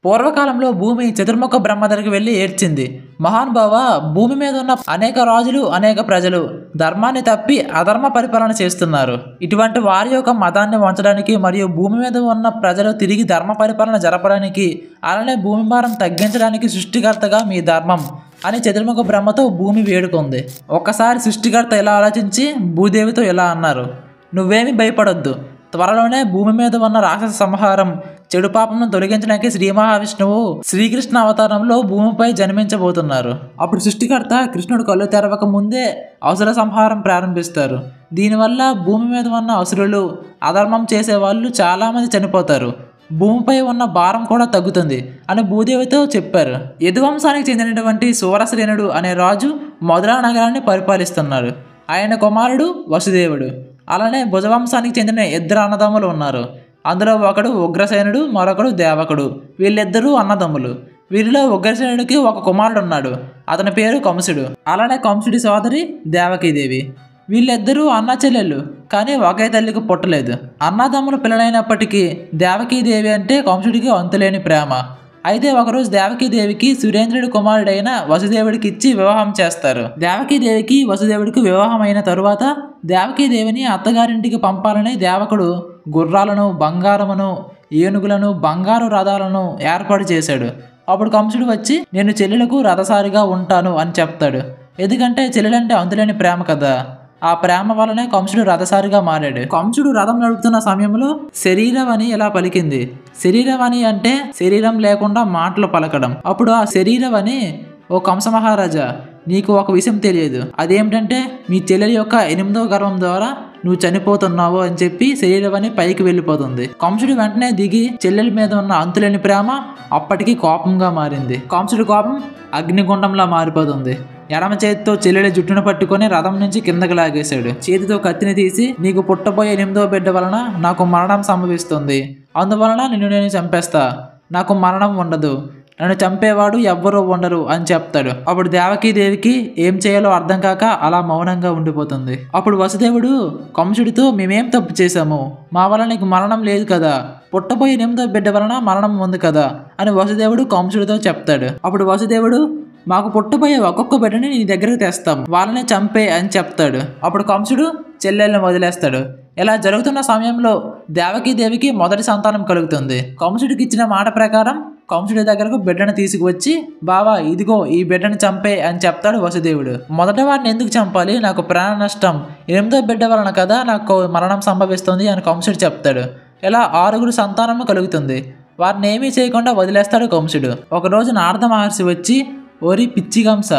పూర్వకాలంలో భూమి చతుర్ముఖ బ్రహ్మ దగ్గరికి వెళ్ళి ఏడ్చింది. మహానుభావ, భూమి మీద ఉన్న అనేక రాజులు, అనేక ప్రజలు ధర్మాన్ని తప్పి అధర్మ పరిపాలన చేస్తున్నారు. ఇటువంటి వారి యొక్క మతాన్ని వంచడానికి మరియు భూమి మీద ఉన్న ప్రజలు తిరిగి ధర్మ పరిపాలన జరపడానికి, అలానే భూమి భారం తగ్గించడానికి సృష్టికర్తగా మీ ధర్మం అని చతుర్ముఖ బ్రహ్మతో భూమి వేడుకుంది. ఒక్కసారి సృష్టికర్త ఇలా ఆలోచించి భూదేవితో ఇలా అన్నారు, నువ్వేమీ భయపడొద్దు. త్వరలోనే భూమి మీద ఉన్న రాక్షస సంహారం, చెడు పాపంను తొలగించడానికి శ్రీ మహావిష్ణువు శ్రీకృష్ణ అవతారంలో భూమిపై జన్మించబోతున్నారు. అప్పుడు సృష్టికర్త కృష్ణుడు కళ్ళు తెరవక ముందే అసుర సంహారం ప్రారంభిస్తారు. దీనివల్ల భూమి మీద ఉన్న అసురులు, అధర్మం చేసేవాళ్ళు చాలామంది చనిపోతారు. భూమిపై ఉన్న భారం కూడా తగ్గుతుంది అని భూదేవితో చెప్పారు. యదువంశానికి చెందినటువంటి సూరసేనుడు అనే రాజు మధురా నగరాన్ని పరిపాలిస్తున్నారు. ఆయన కుమారుడు వసుదేవుడు. అలానే భుజవంశానికి చెందిన ఇద్దరు అన్నదమ్ములు ఉన్నారు. అందులో ఒకడు ఉగ్రసేనుడు, మరొకడు దేవకుడు. వీళ్ళిద్దరూ అన్నదమ్ములు. వీరిలో ఉగ్రసేనుడికి ఒక కుమారుడు ఉన్నాడు. అతని పేరు కంసుడు. అలానే కంసుడి సోదరి దేవకీదేవి. వీళ్ళిద్దరూ అన్న చెల్లెళ్ళు, కానీ ఒకే తల్లికి పుట్టలేదు. అన్నదమ్ముల పిల్లలైనప్పటికీ దేవకీదేవి అంటే కంసుడికి అంతులేని ప్రేమ. అయితే ఒకరోజు దేవకీదేవికి సురేంద్రుడి కుమారుడైన వసుదేవుడికి ఇచ్చి వివాహం చేస్తారు. దేవకీదేవికి వసుదేవుడికి వివాహం అయిన తరువాత దేవకీదేవిని అత్తగారింటికి పంపాలని దేవకుడు గుర్రాలను, బంగారమును, ఏనుగులను, బంగారు రథాలను ఏర్పాటు చేశాడు. అప్పుడు కంసుడు వచ్చి నేను చెల్లెలకు రథసారిగా ఉంటాను అని చెప్తాడు. ఎందుకంటే చెల్లెలంటే అంతులేని ప్రేమ కదా. ఆ ప్రేమ వలనే కంసుడు రథసారిగా మారాడు. కంసుడు రథం నడుపుతున్న సమయంలో శరీరవని ఇలా పలికింది. శరీరవని అంటే శరీరం లేకుండా మాటలు పలకడం. అప్పుడు ఆ శరీరవని, ఓ కంస మహారాజా, నీకు ఒక విషయం తెలియదు. అదేమిటంటే మీ చెల్లెలి యొక్క 8వ గర్భం ద్వారా నువ్వు చనిపోతున్నావు అని చెప్పి శరీరవని పైకి వెళ్ళిపోతుంది. కంసుడు వెంటనే దిగి చెల్లెలి మీద ఉన్న అంతులేని ప్రేమ అప్పటికి కోపంగా మారింది. కంసుడి కోపం అగ్నిగుండంలా మారిపోతుంది. ఎడమ చేతితో చెల్లెలి జుట్టును పట్టుకొని రథం నుంచి కిందకి లాగేశాడు. చేతితో కత్తిని తీసి, నీకు పుట్టబోయే 8వ బిడ్డ వలన నాకు మరణం సంభవిస్తుంది, అందువలన నిన్ను నేను చంపేస్తా, నాకు మరణం ఉండదు, నన్ను చంపేవాడు ఎవ్వరూ ఉండరు అని చెప్తాడు. అప్పుడు దేవకీదేవికి ఏం చేయాలో అర్థం కాక అలా మౌనంగా ఉండిపోతుంది. అప్పుడు వసుదేవుడు కంసుడితో, మేమేం తప్పు చేశాము, మా వల్ల నీకు మరణం లేదు కదా, పుట్టబోయే 8వ బిడ్డ వలన మరణం ఉంది కదా అని వసుదేవుడు కంసుడితో చెప్తాడు. అప్పుడు వసుదేవుడు, మాకు పుట్టబోయే ఒక్కొక్క బిడ్డని నీ దగ్గరకు తెస్తాం, వాళ్ళనే చంపే అని చెప్తాడు. అప్పుడు కంసుడు చెల్లెల్ని వదిలేస్తాడు. ఇలా జరుగుతున్న సమయంలో దేవకీదేవికి మొదటి సంతానం కలుగుతుంది. కంసుడికి ఇచ్చిన మాట ప్రకారం కంసుడి దగ్గరకు బిడ్డను తీసుకువచ్చి, బావా ఇదిగో ఈ బిడ్డను చంపే అని చెప్తాడు వసుదేవుడు. మొదట వాడిని ఎందుకు చంపాలి, నాకు ప్రాణ నష్టం, 8వ బిడ్డ వలన కదా నాకు మరణం సంభవిస్తుంది అని కంసుడు చెప్తాడు. ఇలా 6 సంతానం కలుగుతుంది. వారిని ఏమీ చేయకుండా వదిలేస్తాడు కంసుడు. ఒకరోజు నారద మహర్షి వచ్చి, ఓరి పిచ్చి కంస,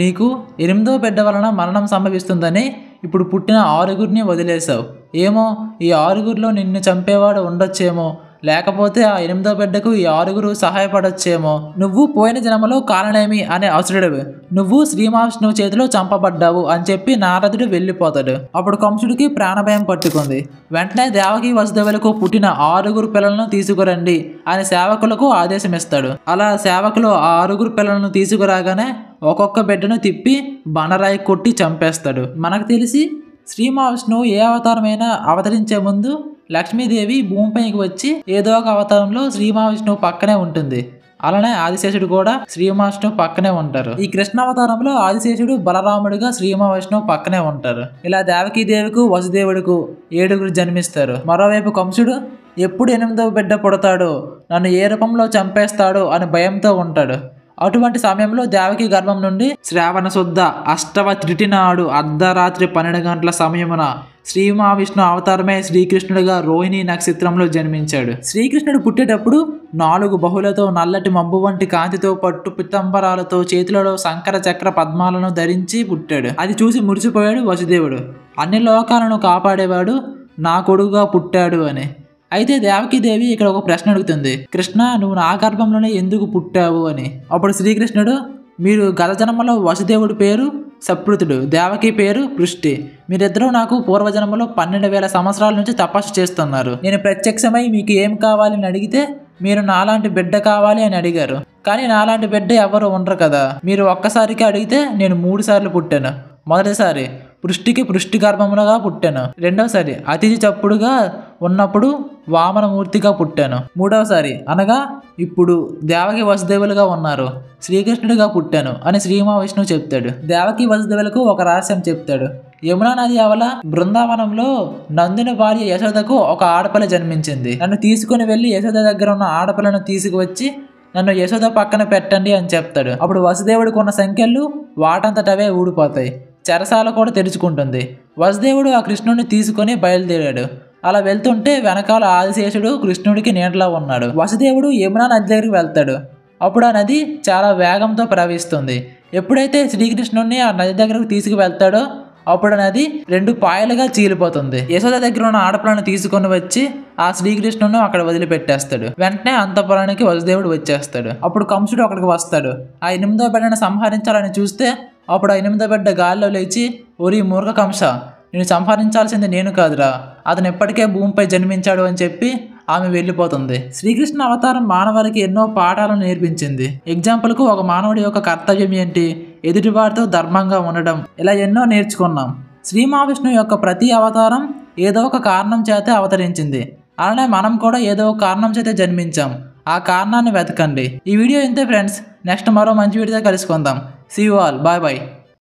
నీకు 8వ బిడ్డ వలన మరణం సంభవిస్తుందని ఇప్పుడు పుట్టిన 6 వదిలేశావు. ఏమో ఈ 6లో నిన్ను చంపేవాడు ఉండొచ్చేమో, లేకపోతే ఆ 8వ బిడ్డకు ఈ 6 సహాయపడొచ్చేమో. నువ్వు పోయిన జన్మలో కాలనేమి అనే అసురుడివి, నువ్వు శ్రీ మహావిష్ణువు చేతిలో చంపబడ్డావు అని చెప్పి నారదుడు వెళ్ళిపోతాడు. అప్పుడు కంసుడికి ప్రాణభయం పట్టుకుంది. వెంటనే దేవకి వసుదేవులకు పుట్టిన 6 పిల్లలను తీసుకురండి అని సేవకులకు ఆదేశం ఇస్తాడు. అలా సేవకులు ఆ 6 పిల్లలను తీసుకురాగానే ఒక్కొక్క బిడ్డను తిప్పి బండరాయి కొట్టి చంపేస్తాడు. మనకు తెలిసి శ్రీ మహావిష్ణువు ఏ అవతారమైనా అవతరించే ముందు లక్ష్మీదేవి భూమిపైకి వచ్చి ఏదో ఒక అవతారంలో శ్రీ మహావిష్ణువు పక్కనే ఉంటుంది. అలానే ఆదిశేషుడు కూడా శ్రీ మహావిష్ణువు పక్కనే ఉంటారు. ఈ కృష్ణ అవతారంలో ఆదిశేషుడు బలరాముడిగా శ్రీ మహావిష్ణువు పక్కనే ఉంటారు. ఇలా దేవకీదేవికు వసుదేవుడికు 7 జన్మిస్తారు. మరోవైపు కంసుడు ఎప్పుడు 8వ బిడ్డ పుడతాడో, నన్ను ఏ రూపంలో చంపేస్తాడో అని భయంతో ఉంటాడు. అటువంటి సమయంలో దేవకి గర్భం నుండి శ్రావణ శుద్ధ అష్టవ తిథి నాడు అర్ధరాత్రి 12 గంటల సమయమున శ్రీ మహావిష్ణు అవతారమే శ్రీకృష్ణుడిగా రోహిణి నక్షత్రంలో జన్మించాడు. శ్రీకృష్ణుడు పుట్టేటప్పుడు 4 బహుళతో నల్లటి మబ్బు వంటి కాంతితో పట్టు పితంబరాలతో చేతులలో శంకర చక్ర పద్మాలను ధరించి పుట్టాడు. అది చూసి మురిసిపోయాడు వసుదేవుడు. అన్ని లోకాలను కాపాడేవాడు నా కొడుకుగా పుట్టాడు అని. అయితే దేవకీదేవి ఇక్కడ ఒక ప్రశ్న అడుగుతుంది, కృష్ణ నువ్వు నా గర్భంలోనే ఎందుకు పుట్టావు అని. అప్పుడు శ్రీకృష్ణుడు, మీరు గత జన్మలో వసుదేవుడి పేరు సప్రుతుడు, దేవకి పేరు పృష్టి, మీరిద్దరూ నాకు పూర్వజన్మలో 12,000 సంవత్సరాల నుంచి తపస్సు చేస్తున్నారు. నేను ప్రత్యక్షమై మీకు ఏం కావాలి అని అడిగితే మీరు నాలాంటి బిడ్డ కావాలి అని అడిగారు. కానీ నాలాంటి బిడ్డ ఎవరు ఉండరు కదా. మీరు ఒక్కసారికి అడిగితే నేను 3 సార్లు పుట్టాను. మొదటిసారి పృష్టికి పృష్టి గర్భములుగా పుట్టాను. రెండవసారి అతిథి చప్పుడుగా ఉన్నప్పుడు వామనమూర్తిగా పుట్టాను. మూడవసారి అనగా ఇప్పుడు దేవకి వసుదేవులుగా ఉన్నారు, శ్రీకృష్ణుడిగా పుట్టాను అని శ్రీ మహావిష్ణువు చెప్తాడు. దేవకి వసుదేవులకు ఒక రహస్యం చెప్తాడు. యమునా నది అవల బృందావనంలో నందుని భార్య యశోదకు ఒక ఆడపిల్ల జన్మించింది. నన్ను తీసుకుని వెళ్ళి యశోద దగ్గర ఉన్న ఆడపిల్లను తీసుకువచ్చి నన్ను యశోద పక్కన పెట్టండి అని చెప్తాడు. అప్పుడు వసుదేవుడికి ఉన్న సంఖ్యలు వాటంతటవే ఊడిపోతాయి. చెరసాల కూడా తెరుచుకుంటుంది. వసుదేవుడు ఆ కృష్ణుడిని తీసుకొని బయలుదేరాడు. అలా వెళ్తుంటే వెనకాల ఆదిశేషుడు కృష్ణుడికి నీడలా ఉన్నాడు. వసుదేవుడు యమునా నది దగ్గరికి వెళ్తాడు. అప్పుడు ఆ నది చాలా వేగంతో ప్రవహిస్తుంది. ఎప్పుడైతే శ్రీకృష్ణుడిని ఆ నది దగ్గరకు తీసుకువెళ్తాడో అప్పుడు నది 2 పాయలుగా చీలిపోతుంది. యశోద దగ్గర ఉన్న ఆడపిల్లను తీసుకొని వచ్చి ఆ శ్రీకృష్ణుని అక్కడ వదిలిపెట్టేస్తాడు. వెంటనే అంతఃపురానికి వసుదేవుడు వచ్చేస్తాడు. అప్పుడు కంసుడు అక్కడికి వస్తాడు. ఆ 8వ బిడ్డను సంహరించాలని చూస్తే అప్పుడు ఆ 8వ బిడ్డ గాల్లో లేచి, ఓరి మూర్ఖ కంస, నేను సంహరించాల్సింది నేను కాదురా, అతను ఎప్పటికే భూమిపై జన్మించాడు అని చెప్పి ఆమె వెళ్ళిపోతుంది. శ్రీకృష్ణ అవతారం మానవాళికి ఎన్నో పాఠాలను నేర్పించింది. ఎగ్జాంపుల్కు ఒక మానవుడి యొక్క కర్తవ్యం ఏంటి, ఎదుటివారితో ధర్మంగా ఉండడం, ఇలా ఎన్నో నేర్చుకున్నాం. శ్రీ మహావిష్ణువు యొక్క ప్రతి అవతారం ఏదో ఒక కారణం చేతే అవతరించింది. అలానే మనం కూడా ఏదో ఒక కారణం చేతే జన్మించాం. ఆ కారణాన్ని వెతకండి. ఈ వీడియో ఇంతే ఫ్రెండ్స్. నెక్స్ట్ మరో మంచి వీడియోతో కలుసుకుందాం. See you all. Bye bye.